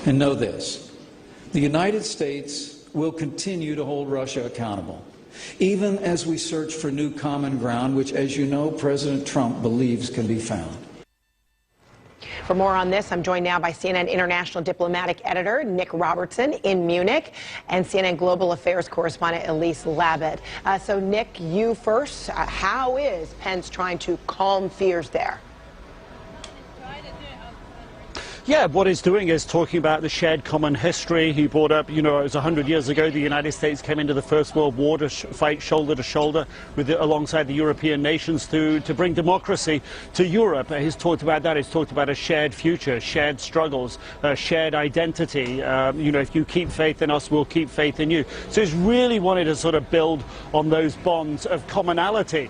And know this, the United States will continue to hold Russia accountable, even as we search for new common ground, which, as you know, President Trump believes can be found. For more on this, I'm joined now by CNN international diplomatic editor Nick Robertson in Munich and CNN global affairs correspondent Elise Labott. So, Nick, you first. How is Pence trying to calm fears there? Yeah, what he's doing is talking about the shared common history. He brought up, it was 100 years ago the United States came into the First World War to fight shoulder to shoulder alongside the European nations to bring democracy to Europe. He's talked about that. He's talked about a shared future, shared struggles, shared identity. If you keep faith in us, we'll keep faith in you. So he's really wanted to sort of build on those bonds of commonality.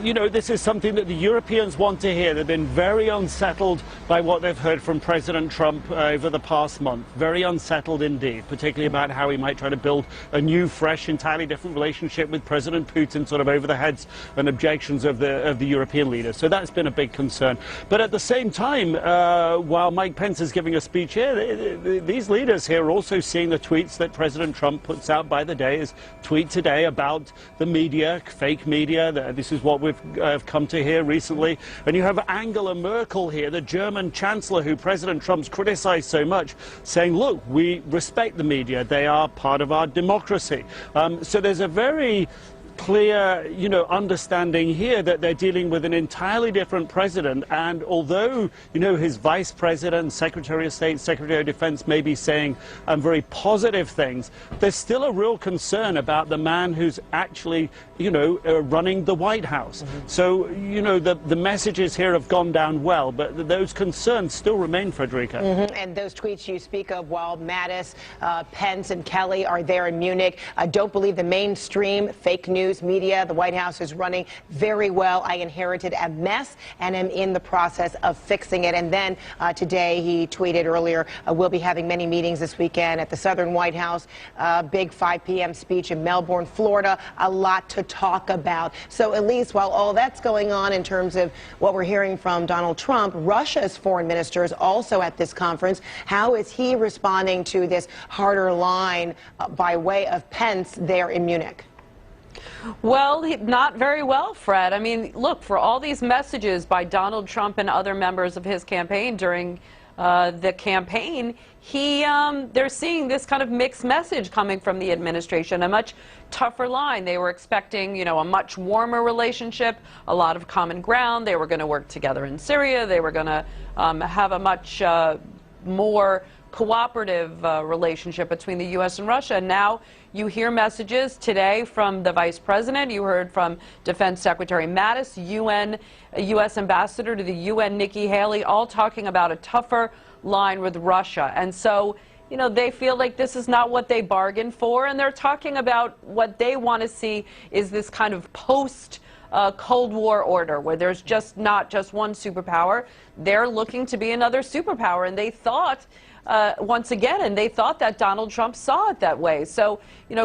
This is something that the Europeans want to hear. They've been very unsettled by what they've heard from President Trump over the past month. Very unsettled indeed, particularly about how he might try to build a new, fresh, entirely different relationship with President Putin, sort of over the heads and objections of the European leaders. So that's been a big concern. But at the same time, while Mike Pence is giving a speech here, these leaders here are also seeing the tweets that President Trump puts out by the day. His tweet today about the media, fake media. This is what we've come to hear recently. And you have Angela Merkel here, the German chancellor, who President Trump's criticized so much, saying, look, we respect the media. They are part of our democracy. So there's a very clear, understanding here that they're dealing with an entirely different president. And although, his vice president, Secretary of State, Secretary of Defense may be saying very positive things, there's still a real concern about the man who's actually, running the White House. So, the messages here have gone down well, but those concerns still remain, Frederica. And those tweets you speak of while Mattis, Pence, and Kelly are there in Munich, don't believe the mainstream fake news media. The White House is running very well. I inherited a mess and am in the process of fixing it. And then today he tweeted earlier, we'll be having many meetings this weekend at the Southern White House. Big 5 p.m. speech in Melbourne, Florida. A lot to talk about. So at least while all that's going on in terms of what we're hearing from Donald Trump, Russia's foreign minister is also at this conference. How is he responding to this harder line by way of Pence there in Munich? Well, not very well, Fred. I mean, look, for all these messages by Donald Trump and other members of his campaign during the campaign, they're seeing this kind of mixed message coming from the administration, a much tougher line. They were expecting, a much warmer relationship, a lot of common ground. They were going to work together in Syria. They were going to have a much more cooperative relationship between the U.S. and Russia. And now you hear messages today from the Vice President. You heard from Defense Secretary Mattis, U.S. Ambassador to the UN, Nikki Haley, all talking about a tougher line with Russia. And so, they feel like this is not what they bargained for, and they're talking about what they want to see is this kind of post Cold War order where there's just not just one superpower. They're looking to be another superpower, and they thought once again, and they thought that Donald Trump saw it that way. So,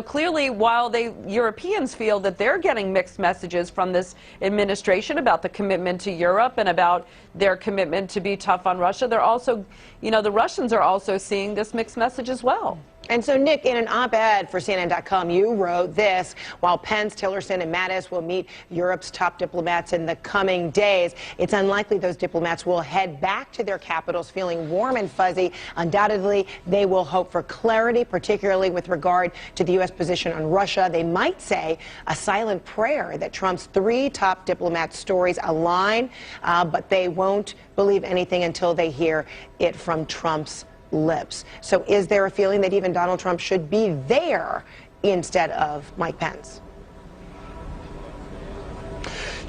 clearly, while Europeans feel that they're getting mixed messages from this administration about the commitment to Europe and about their commitment to be tough on Russia, they're also, the Russians are also seeing this mixed message as well. And so, Nick, in an op-ed for CNN.com, you wrote this: while Pence, Tillerson, and Mattis will meet Europe's top diplomats in the coming days, it's unlikely those diplomats will head back to their capitals feeling warm and fuzzy. Undoubtedly, they will hope for clarity, particularly with regard to the U.S. position on Russia. They might say a silent prayer that Trump's 3 top diplomats' stories align, but they won't believe anything until they hear it from Trump's lips. So is there a feeling that even Donald Trump should be there instead of Mike Pence?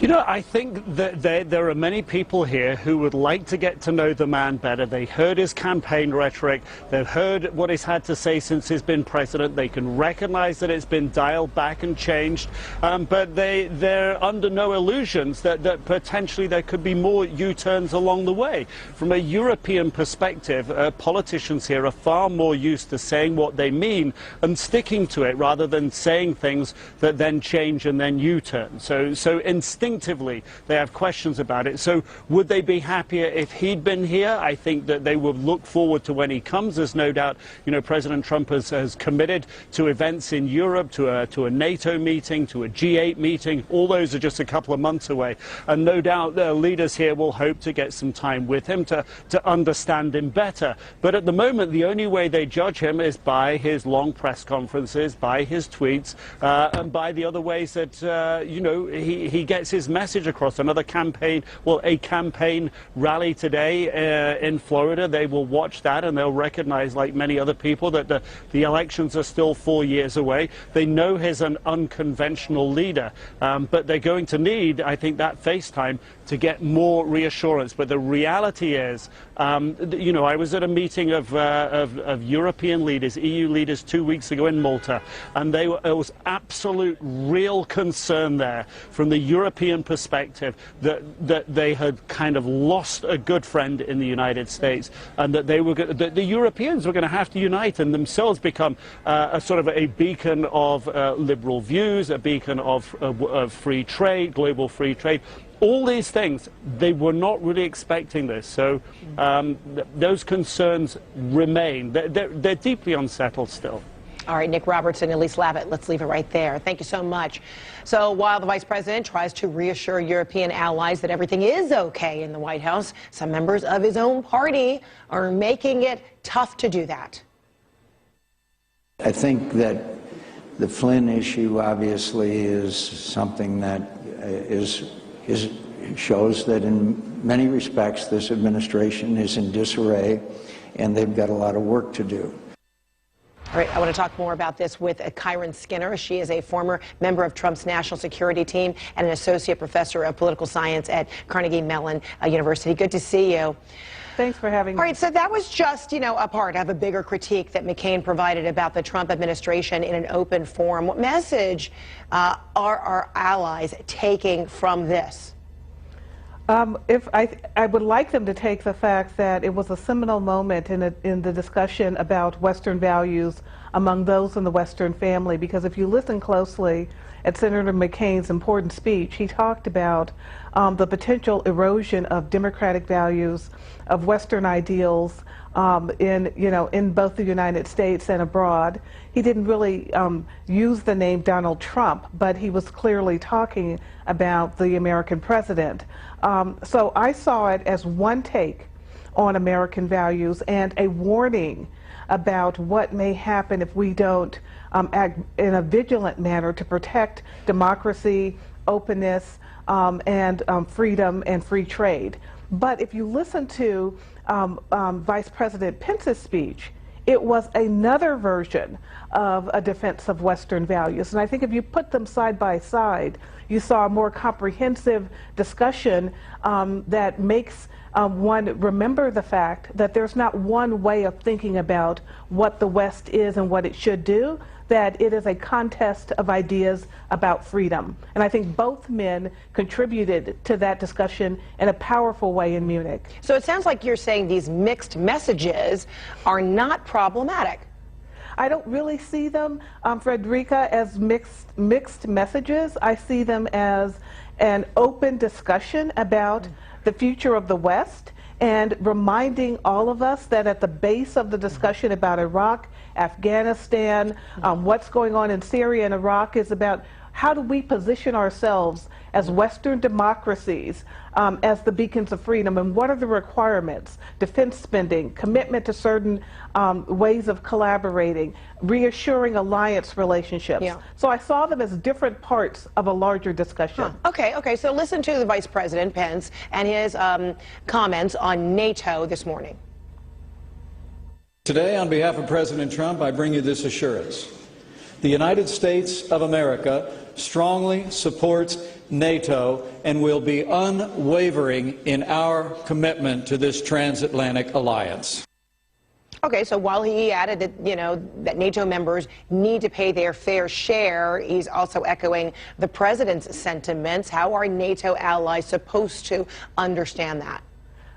I think that there are many people here who would like to get to know the man better. They heard his campaign rhetoric. They've heard what he's had to say since he's been president. They can recognize that it's been dialed back and changed. But they're under no illusions that potentially there could be more U-turns along the way. From a European perspective, politicians here are far more used to saying what they mean and sticking to it rather than saying things that then change and then U-turn. So instinctively, instinctively they have questions about it. So would they be happier if he'd been here? I think that they would look forward to when he comes. There's no doubt, you know, President Trump has committed to events in Europe, to a NATO meeting, to a G8 meeting. All those are just a couple of months away. And no doubt the leaders here will hope to get some time with him to understand him better. But at the moment, the only way they judge him is by his long press conferences, by his tweets, and by the other ways that, you know, he gets his message across. Another campaign, well, a campaign rally today in Florida. They will watch that and they'll recognize, like many other people, that the elections are still 4 years away. They know he's an unconventional leader, but they're going to need, I think, that FaceTime to get more reassurance. But the reality is, you know, I was at a meeting of European leaders, EU leaders 2 weeks ago in Malta, and there was absolute real concern there from the European perspective that they had kind of lost a good friend in the United States, and that they were that the Europeans were going to have to unite and themselves become a sort of a beacon of liberal views, a beacon of free trade, global free trade. All these things, they were not really expecting this. So those concerns remain. They're deeply unsettled still. All right, Nick Robertson, Elise Lavette, let's leave it right there. Thank you so much. So while the vice president tries to reassure European allies that everything is okay in the White House, some members of his own party are making it tough to do that. I think that the Flynn issue obviously is something that shows that in many respects this administration is in disarray and they've got a lot of work to do. All right, I want to talk more about this with Kyron Skinner. She is a former member of Trump's national security team and an associate professor of political science at Carnegie Mellon University. Good to see you. Thanks for having me. All right, so that was just, you know, a part of a bigger critique that McCain provided about the Trump administration in an open forum. What message are our allies taking from this? I would like them to take the fact that it was a seminal moment in the discussion about Western values among those in the Western family, because if you listen closely at Senator McCain's important speech, he talked about the potential erosion of democratic values, of Western ideals in both the United States and abroad. He didn't really use the name Donald Trump, but he was clearly talking about the American president. So I saw it as one take on American values and a warning about what may happen if we don't act in a vigilant manner to protect democracy, openness, and freedom and free trade. But if you listen to Vice President Pence's speech, it was another version of a defense of Western values. And I think if you put them side by side, you saw a more comprehensive discussion that makes one remember the fact that there's not one way of thinking about what the West is and what it should do, that it is a contest of ideas about freedom. And I think both men contributed to that discussion in a powerful way in Munich. So it sounds like you're saying these mixed messages are not problematic. I don't really see them, Frederica, as mixed messages. I see them as an open discussion about the future of the West and reminding all of us that at the base of the discussion about Iraq, Afghanistan, what's going on in Syria and Iraq is about how do we position ourselves as Western democracies as the beacons of freedom, and what are the requirements? Defense spending, commitment to certain ways of collaborating, reassuring alliance relationships. Yeah. So I saw them as different parts of a larger discussion. Okay, so listen to the Vice President Pence and his comments on NATO this morning. Today, on behalf of President Trump, I bring you this assurance. The United States of America strongly supports NATO and will be unwavering in our commitment to this transatlantic alliance. Okay, so while he added that, that NATO members need to pay their fair share, he's also echoing the president's sentiments. How are NATO allies supposed to understand that?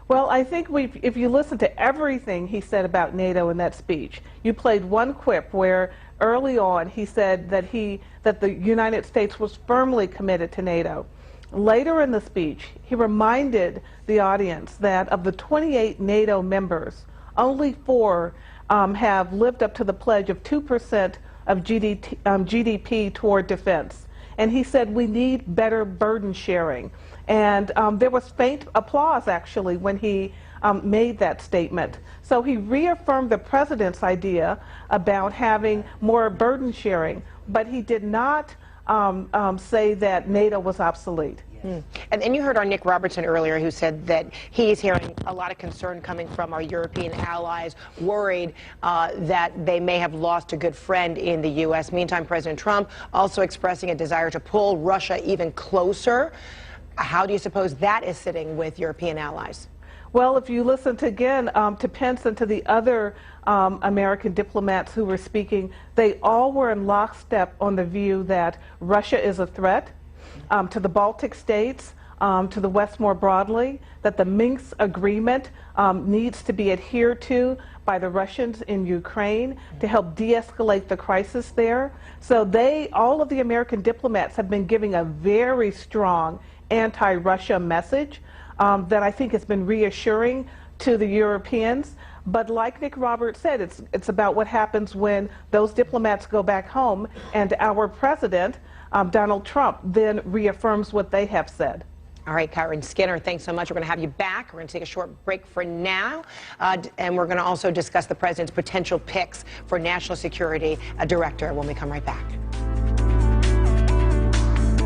Well, I think if you listen to everything he said about NATO in that speech, you played one quip where early on he said that the United States was firmly committed to NATO. Later in the speech, he reminded the audience that of the 28 NATO members, only 4 have lived up to the pledge of 2% of GDP toward defense. And he said we need better burden sharing. And there was faint applause, actually, when he made that statement. So he reaffirmed the president's idea about having more burden sharing, but he did not say that NATO was obsolete. And you heard our Nick Robertson earlier, who said that he's hearing a lot of concern coming from our European allies, worried that they may have lost a good friend in the U.S. Meantime, President Trump also expressing a desire to pull Russia even closer. How do you suppose that is sitting with European allies? Well, if you listened again to Pence and to the other American diplomats who were speaking, they all were in lockstep on the view that Russia is a threat to the Baltic states, to the West more broadly, that the Minsk agreement needs to be adhered to by the Russians in Ukraine to help de-escalate the crisis there. So all of the American diplomats have been giving a very strong anti-Russia message that I think has been reassuring to the Europeans. But like Nick Roberts said, it's about what happens when those diplomats go back home and our president, Donald Trump, then reaffirms what they have said. All right, Kyron Skinner, thanks so much. We're going to have you back. We're going to take a short break for now, and we're going to also discuss the president's potential picks for National Security Director when we come right back.